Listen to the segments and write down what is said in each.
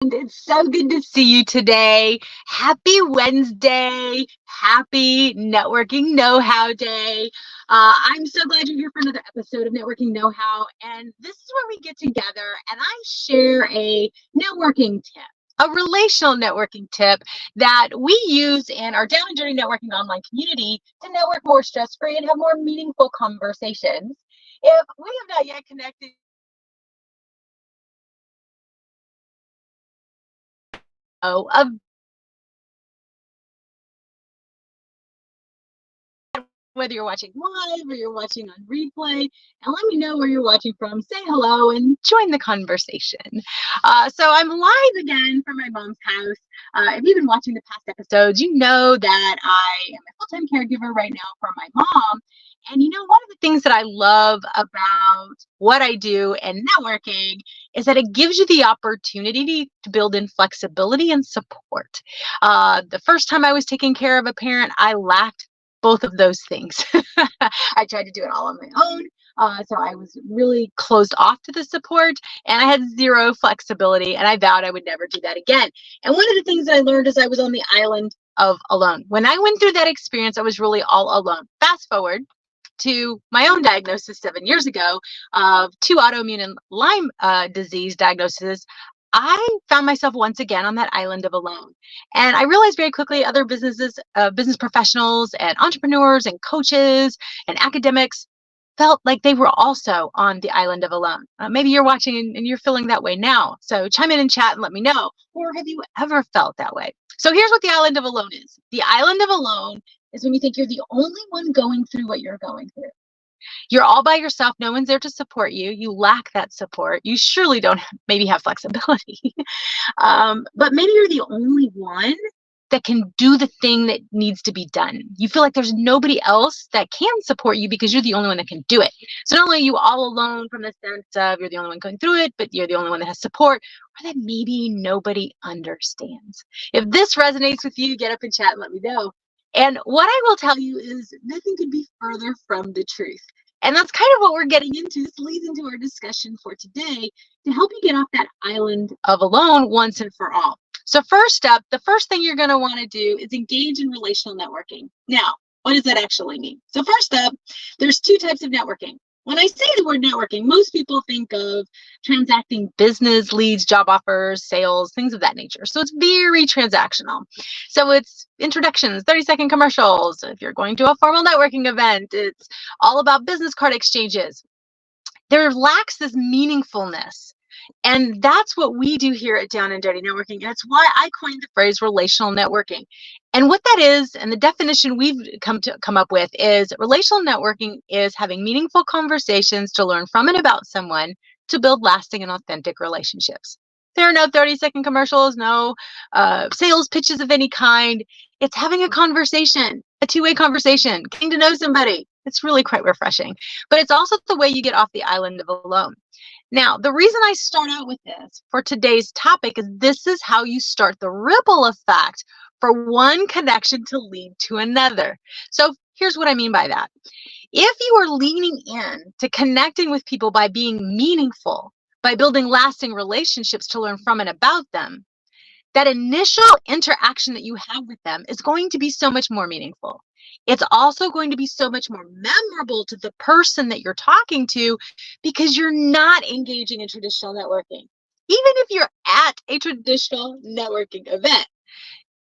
And it's so good to see you today. Happy Wednesday. Happy Networking Know-How Day. I'm so glad you're here for another episode of Networking Know-How. And this is where we get together and I share a networking tip, a relational networking tip that we use in our Down and Dirty Networking online community to network more stress-free and have more meaningful conversations. If we have not yet connected, of whether you're watching live or you're watching on replay, and let me know where you're watching from. Say hello and join the conversation. So I'm live again from my mom's house. If you've been watching the past episodes, you know that I am a full-time caregiver right now for my mom. And you know, one of the things that I love about what I do and networking is that it gives you the opportunity to build in flexibility and support. The first time I was taking care of a parent, I lacked both of those things. I tried to do it all on my own. So I was really closed off to the support and I had zero flexibility, and I vowed I would never do that again. And one of the things that I learned is I was on the island of alone. When I went through that experience, I was really all alone. Fast forward to my own diagnosis 7 years ago of 2 autoimmune and Lyme disease diagnoses. I found myself once again on that island of alone. And I realized very quickly other business professionals and entrepreneurs and coaches and academics felt like they were also on the island of alone. Maybe you're watching and you're feeling that way now. So chime in and chat and let me know. Or have you ever felt that way? So here's what the island of alone is. The island of alone is when you think you're the only one going through what you're going through. You're all by yourself. No one's there to support you. You lack that support. You surely don't maybe have flexibility. But maybe you're the only one that can do the thing that needs to be done. You feel like there's nobody else that can support you because you're the only one that can do it. So not only are you all alone from the sense of you're the only one going through it, but you're the only one that has support, or that maybe nobody understands. If this resonates with you, get up and chat and let me know. And what I will tell you is nothing could be further from the truth. And that's kind of what we're getting into. This leads into our discussion for today to help you get off that island of alone once and for all. So first up, the first thing you're going to want to do is engage in relational networking. Now, what does that actually mean? So first up, there's 2 types of networking. When I say the word networking, most people think of transacting business leads, job offers, sales, things of that nature. So it's very transactional. So it's introductions, 30-second commercials. If you're going to a formal networking event, it's all about business card exchanges. There lacks this meaningfulness. And that's what we do here at Down and Dirty Networking. And it's why I coined the phrase relational networking. And what that is, and the definition we've come up with, is relational networking is having meaningful conversations to learn from and about someone to build lasting and authentic relationships. There are no 30-second commercials, no sales pitches of any kind. It's having a conversation, a 2-way conversation, getting to know somebody. It's really quite refreshing. But it's also the way you get off the island of alone. Now, the reason I start out with this for today's topic is this is how you start the ripple effect for one connection to lead to another. So here's what I mean by that. If you are leaning in to connecting with people by being meaningful, by building lasting relationships to learn from and about them, that initial interaction that you have with them is going to be so much more meaningful. It's also going to be so much more memorable to the person that you're talking to because you're not engaging in traditional networking. Even if you're at a traditional networking event,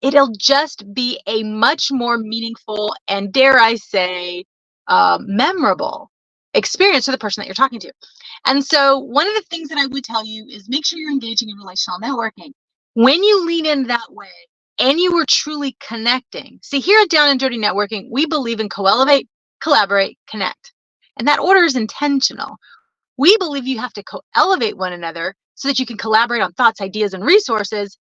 it'll just be a much more meaningful and, dare I say, memorable experience to the person that you're talking to. And so one of the things that I would tell you is make sure you're engaging in relational networking. When you lean in that way and you are truly connecting. See, here at Down and Dirty Networking, we believe in co-elevate, collaborate, connect. And that order is intentional. We believe you have to co-elevate one another so that you can collaborate on thoughts, ideas, and resources.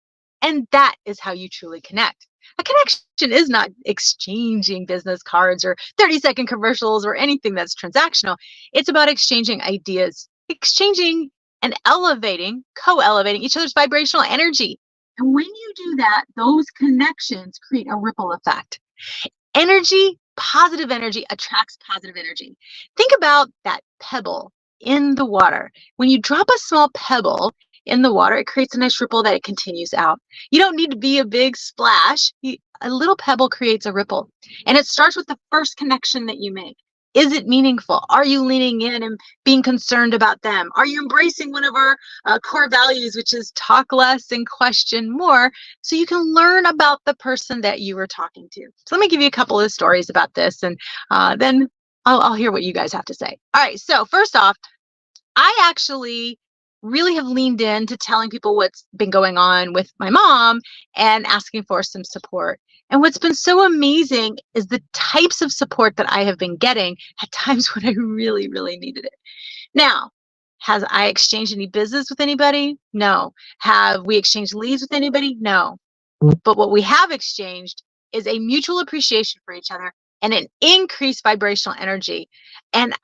And that is how you truly connect. A connection is not exchanging business cards or 30-second commercials or anything that's transactional. It's about exchanging ideas, exchanging and elevating, co-elevating each other's vibrational energy. And when you do that, those connections create a ripple effect. Energy, positive energy attracts positive energy. Think about that pebble in the water. When you drop a small pebble, in the water, it creates a nice ripple that it continues out. You don't need to be a big splash. A little pebble creates a ripple. And it starts with the first connection that you make. Is it meaningful? Are you leaning in and being concerned about them? Are you embracing one of our core values, which is talk less and question more, so you can learn about the person that you were talking to? So let me give you a couple of stories about this, and then I'll hear what you guys have to say. All right, so first off, I actually really have leaned into telling people what's been going on with my mom and asking for some support. And what's been so amazing is the types of support that I have been getting at times when I really, really needed it. Now, has I exchanged any business with anybody? No. Have we exchanged leads with anybody? No. But what we have exchanged is a mutual appreciation for each other and an increased vibrational energy. And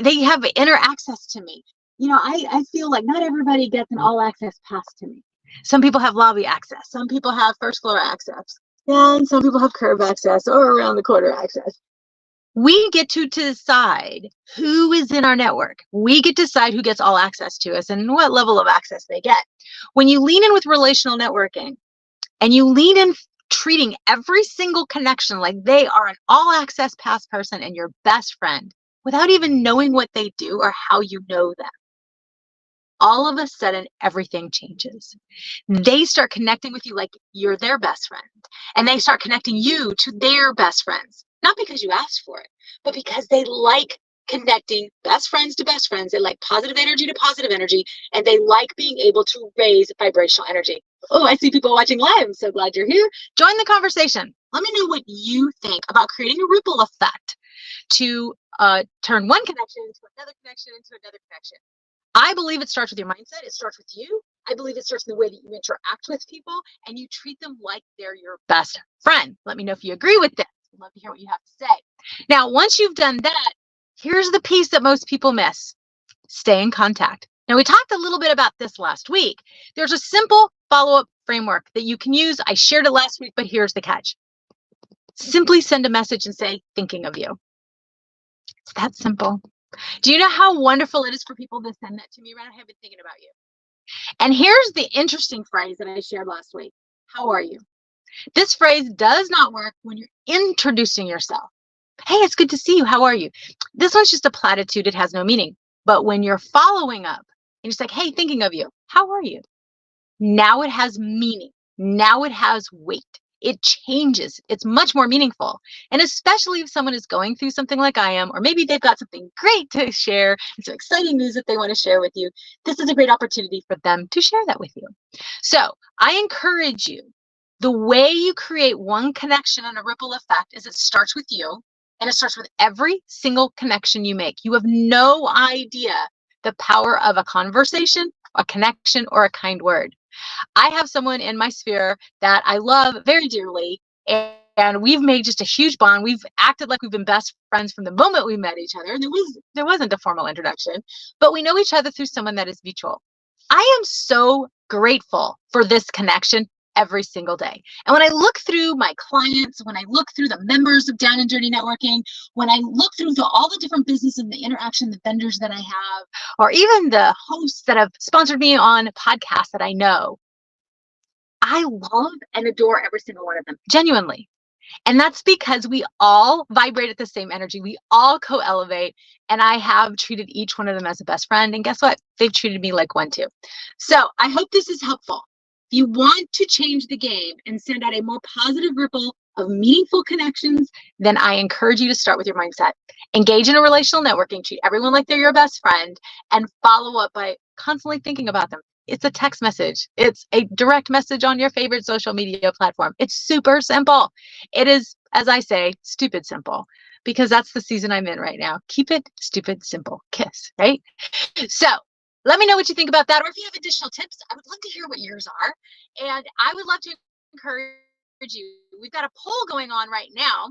they have inner access to me. You know, I feel like not everybody gets an all access pass to me. Some people have lobby access. Some people have first floor access. And some people have curb access or around the corner access. We get to decide who is in our network. We get to decide who gets all access to us and what level of access they get. When you lean in with relational networking and you lean in treating every single connection like they are an all access pass person and your best friend without even knowing what they do or how you know them, all of a sudden, everything changes. They start connecting with you like you're their best friend, and they start connecting you to their best friends, not because you asked for it, but because they like connecting best friends to best friends. They like positive energy to positive energy, and they like being able to raise vibrational energy. Oh, I see people watching live. I'm so glad you're here. Join the conversation. Let me know what you think about creating a ripple effect to turn one connection into another connection into another connection. I believe it starts with your mindset. It starts with you. I believe it starts in the way that you interact with people and you treat them like they're your best friend. Let me know if you agree with this. I'd love to hear what you have to say. Now, once you've done that, here's the piece that most people miss. Stay in contact. Now, we talked a little bit about this last week. There's a simple follow-up framework that you can use. I shared it last week, but here's the catch. Simply send a message and say, thinking of you. It's that simple. Do you know how wonderful it is for people to send that to me? Right? I have been thinking about you. And here's the interesting phrase that I shared last week. How are you? This phrase does not work when you're introducing yourself. Hey, it's good to see you. How are you? This one's just a platitude. It has no meaning. But when you're following up and it's like, hey, thinking of you. How are you? Now it has meaning. Now it has weight. It changes. It's much more meaningful. And especially if someone is going through something like I am, or maybe they've got something great to share, and some exciting news that they want to share with you, this is a great opportunity for them to share that with you. So I encourage you, the way you create one connection and a ripple effect is it starts with you, and it starts with every single connection you make. You have no idea the power of a conversation, a connection, or a kind word. I have someone in my sphere that I love very dearly, and we've made just a huge bond. We've acted like we've been best friends from the moment we met each other. And there wasn't a formal introduction, but we know each other through someone that is mutual. I am so grateful for this connection every single day. And when I look through my clients, when I look through the members of Down and Dirty Networking, when I look through all the different business and the interaction, the vendors that I have, or even the hosts that have sponsored me on podcasts that I know, I love and adore every single one of them, genuinely. And that's because we all vibrate at the same energy. We all co-elevate. And I have treated each one of them as a best friend. And guess what? They've treated me like one too. So I hope this is helpful. If you want to change the game and send out a more positive ripple of meaningful connections, then I encourage you to start with your mindset. Engage in a relational networking, treat everyone like they're your best friend, and follow up by constantly thinking about them. It's a text message. It's a direct message on your favorite social media platform. It's super simple. It is, as I say, stupid simple, because that's the season I'm in right now. Keep it stupid simple. KISS, right? So let me know what you think about that. Or if you have additional tips, I would love to hear what yours are. And I would love to encourage you. We've got a poll going on right now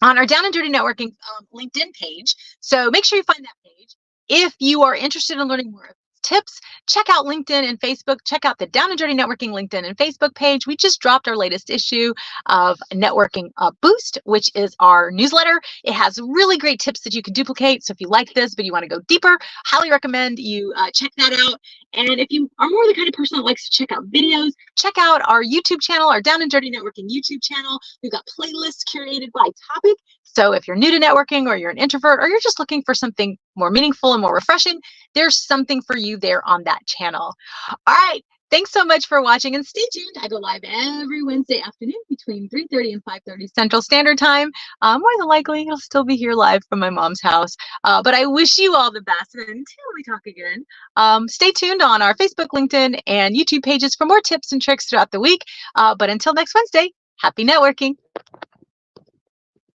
on our Down and Dirty Networking LinkedIn page. So make sure you find that page. If you are interested in learning more tips, check out LinkedIn and Facebook. Check out the Down and Dirty Networking LinkedIn and Facebook page. We just dropped our latest issue of Networking Boost, which is our newsletter. It has really great tips that you can duplicate. So if you like this, but you want to go deeper, highly recommend you check that out. And if you are more the kind of person that likes to check out videos, check out our YouTube channel, our Down and Dirty Networking YouTube channel. We've got playlists curated by topic. So if you're new to networking, or you're an introvert, or you're just looking for something more meaningful and more refreshing, there's something for you there on that channel. All right. Thanks so much for watching, and stay tuned. I go live every Wednesday afternoon between 3:30 and 5:30 Central Standard Time. More than likely, I'll still be here live from my mom's house. But I wish you all the best. And until we talk again, stay tuned on our Facebook, LinkedIn, and YouTube pages for more tips and tricks throughout the week. But until next Wednesday, happy networking.